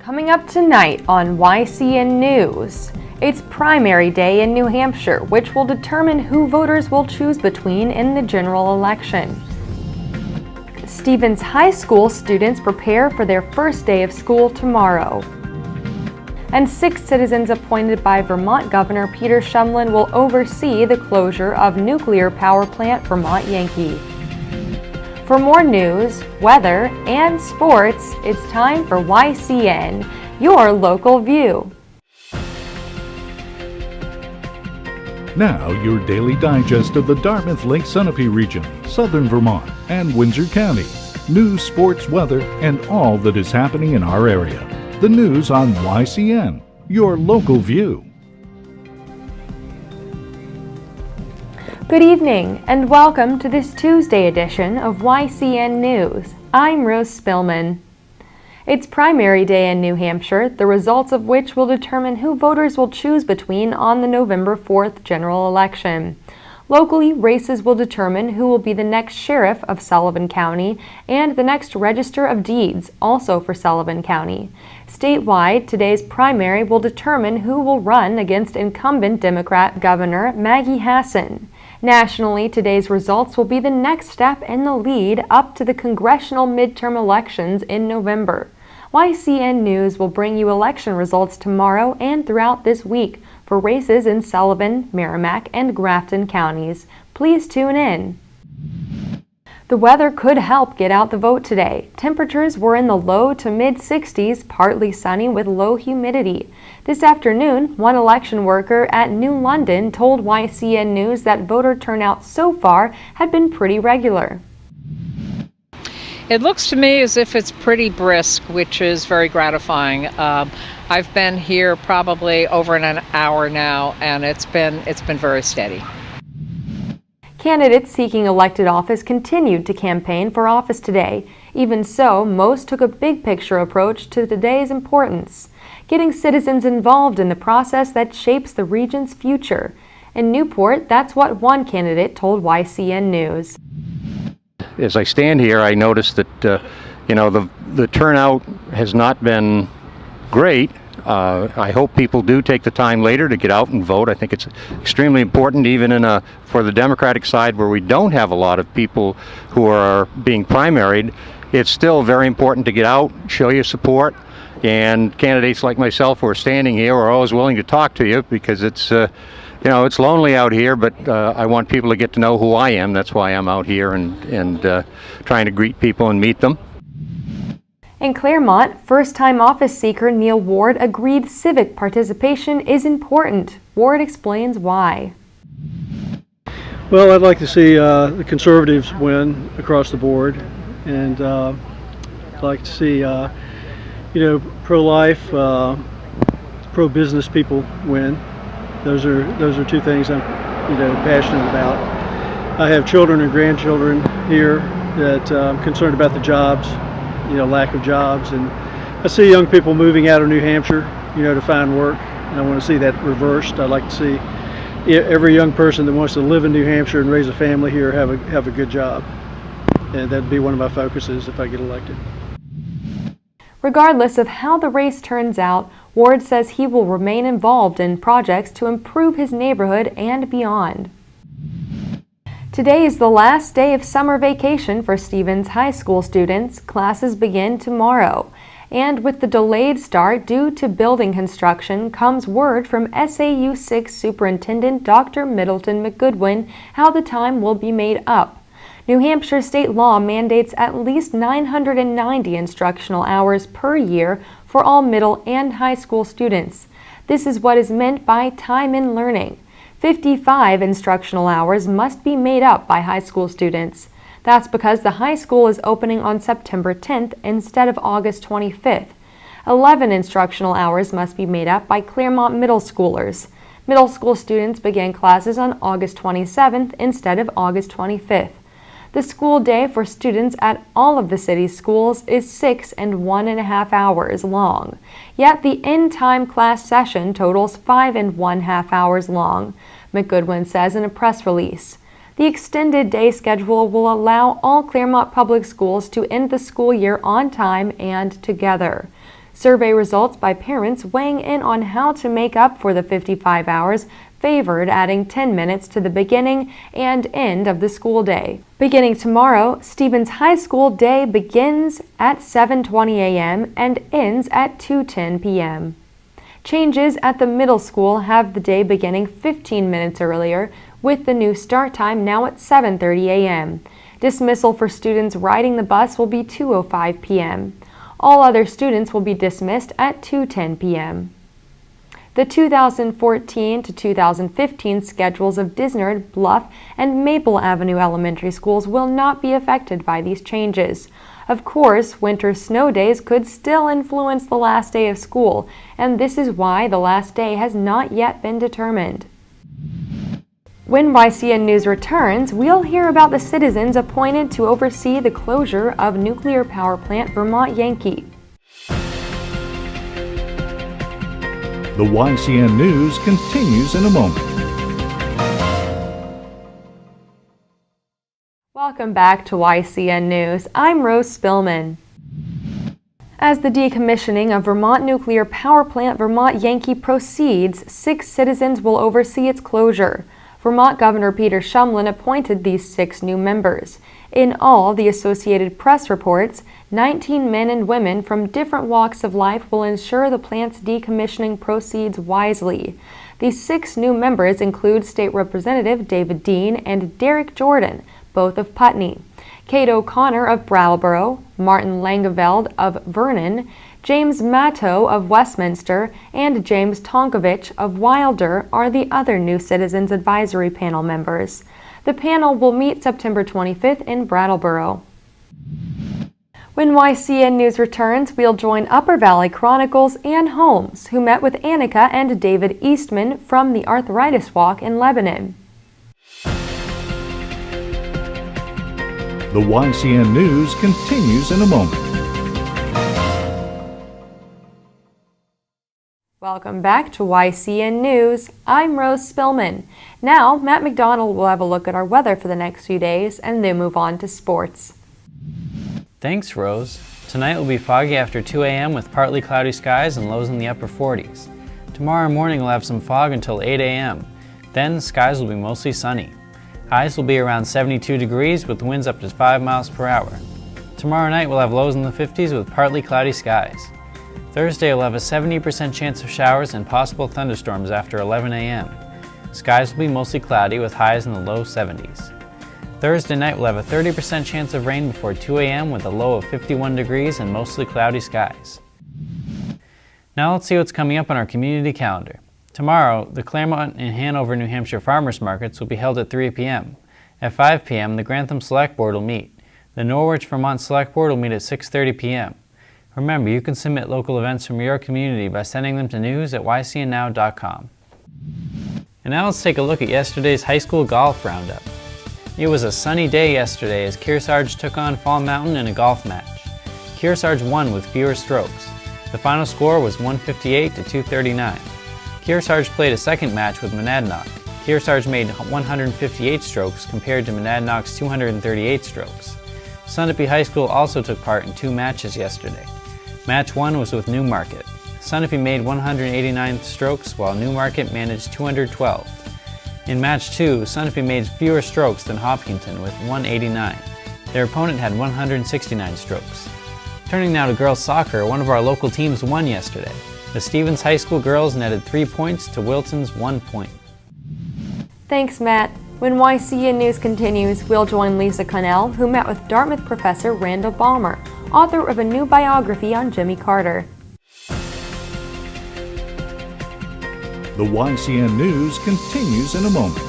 Coming up tonight on YCN News, it's primary day in New Hampshire, which will determine who voters will choose between in the general election. Stevens High School students prepare for their first day of school tomorrow. And 6 citizens appointed by Vermont Governor Peter Shumlin will oversee the closure of nuclear power plant Vermont Yankee. For more news, weather, and sports, it's time for YCN, your local view. Now, your daily digest of the Dartmouth Lake Sunapee region, southern Vermont, and Windsor County. News, sports, weather, and all that is happening in our area. The news on YCN, your local view. Good evening and welcome to this Tuesday edition of YCN News. I'm Rose Spillman. It's primary day in New Hampshire, the results of which will determine who voters will choose between on the November 4th general election. Locally, races will determine who will be the next sheriff of Sullivan County and the next register of deeds, also for Sullivan County. Statewide, today's primary will determine who will run against incumbent Democrat Governor Maggie Hassan. Nationally, today's results will be the next step in the lead up to the congressional midterm elections in November. YCN News will bring you election results tomorrow and throughout this week for races in Sullivan, Merrimack, and Grafton counties. Please tune in. The weather could help get out the vote today. Temperatures were in the low to mid-60s, partly sunny with low humidity. This afternoon, one election worker at New London told YCN News that voter turnout so far had been pretty regular. It looks to me as if it's pretty brisk, which is very gratifying. I've been here probably over an hour now, and it's been very steady. Candidates seeking elected office continued to campaign for office today. Even so, most took a big-picture approach to today's importance, getting citizens involved in the process that shapes the region's future. In Newport, that's what one candidate told YCN News. As I stand here, I notice that the turnout has not been great. I hope people do take the time later to get out and vote. I think it's extremely important, even for the Democratic side where we don't have a lot of people who are being primaried. It's still very important to get out, show your support, and candidates like myself who are standing here are always willing to talk to you because it's lonely out here, but I want people to get to know who I am. That's why I'm out here and trying to greet people and meet them. In Claremont, first-time office seeker Neil Ward agreed civic participation is important. Ward explains why. Well, I'd like to see the Conservatives win across the board, and I'd like to see pro-life, pro-business people win. Those are two things I'm passionate about. I have children and grandchildren here that I'm concerned about the jobs. Lack of jobs, and I see young people moving out of New Hampshire, to find work, and I want to see that reversed. I'd like to see every young person that wants to live in New Hampshire and raise a family here have a good job, and that'd be one of my focuses if I get elected. Regardless of how the race turns out, Ward says he will remain involved in projects to improve his neighborhood and beyond. Today is the last day of summer vacation for Stevens High School students. Classes begin tomorrow. And with the delayed start due to building construction comes word from SAU 6 Superintendent Dr. Middleton McGoodwin how the time will be made up. New Hampshire state law mandates at least 990 instructional hours per year for all middle and high school students. This is what is meant by time in learning. 55 instructional hours must be made up by high school students. That's because the high school is opening on September 10th instead of August 25th. 11 instructional hours must be made up by Claremont middle schoolers. Middle school students begin classes on August 27th instead of August 25th. The school day for students at all of the city's schools is 6 and 1.5 hours long. Yet the in-time class session totals 5 and 1/2 hours long, McGoodwin says in a press release. The extended day schedule will allow all Claremont public schools to end the school year on time and together. Survey results by parents weighing in on how to make up for the 55 hours favored adding 10 minutes to the beginning and end of the school day. Beginning tomorrow, Stevens High School day begins at 7:20 a.m. and ends at 2:10 p.m. Changes at the middle school have the day beginning 15 minutes earlier, with the new start time now at 7:30 a.m. Dismissal for students riding the bus will be 2:05 p.m. All other students will be dismissed at 2:10 p.m. The 2014 to 2015 schedules of Disnard, Bluff, and Maple Avenue elementary schools will not be affected by these changes. Of course, winter snow days could still influence the last day of school, and this is why the last day has not yet been determined. When YCN News returns, we'll hear about the citizens appointed to oversee the closure of nuclear power plant Vermont Yankee. The YCN News continues in a moment. Welcome back to YCN News. I'm Rose Spillman. As the decommissioning of Vermont nuclear power plant Vermont Yankee proceeds, 6 citizens will oversee its closure. Vermont Governor Peter Shumlin appointed these 6 new members. In all, the Associated Press reports, 19 men and women from different walks of life will ensure the plant's decommissioning proceeds wisely. These 6 new members include State Representative David Dean and Derek Jordan, both of Putney, Kate O'Connor of Brattleboro, Martin Langeveld of Vernon, James Matto of Westminster, and James Tonkovich of Wilder are the other new Citizens Advisory Panel members. The panel will meet September 25th in Brattleboro. When YCN News returns, we'll join Upper Valley Chronicles Ann Holmes, who met with Annika and David Eastman from the Arthritis Walk in Lebanon. The YCN News continues in a moment. Welcome back to YCN News. I'm Rose Spillman. Now, Matt McDonald will have a look at our weather for the next few days and then move on to sports. Thanks, Rose. Tonight will be foggy after 2 a.m. with partly cloudy skies and lows in the upper 40s. Tomorrow morning we'll have some fog until 8 a.m. Then skies will be mostly sunny. Highs will be around 72 degrees with winds up to 5 miles per hour. Tomorrow night we'll have lows in the 50s with partly cloudy skies. Thursday will have a 70% chance of showers and possible thunderstorms after 11 a.m. Skies will be mostly cloudy with highs in the low 70s. Thursday night we'll have a 30% chance of rain before 2 a.m. with a low of 51 degrees and mostly cloudy skies. Now let's see what's coming up on our community calendar. Tomorrow, the Claremont and Hanover, New Hampshire farmers markets will be held at 3 p.m. At 5 p.m., the Grantham Select Board will meet. The Norwich, Vermont Select Board will meet at 6:30 p.m. Remember, you can submit local events from your community by sending them to news@ycnnow.com. And now let's take a look at yesterday's high school golf roundup. It was a sunny day yesterday as Kearsarge took on Fall Mountain in a golf match. Kearsarge won with fewer strokes. The final score was 158 to 239. Kearsarge played a second match with Monadnock. Kearsarge made 158 strokes compared to Monadnock's 238 strokes. Sunapee High School also took part in 2 matches yesterday. Match 1 was with Newmarket. Sunapee made 189 strokes while Newmarket managed 212. In Match 2, Sunapee made fewer strokes than Hopkinton with 189. Their opponent had 169 strokes. Turning now to girls soccer, one of our local teams won yesterday. The Stevens High School girls netted 3 points to Wilton's 1 point. Thanks, Matt. When YCN News continues, we'll join Lisa Connell, who met with Dartmouth professor Randall Balmer, author of a new biography on Jimmy Carter. The YCN News continues in a moment.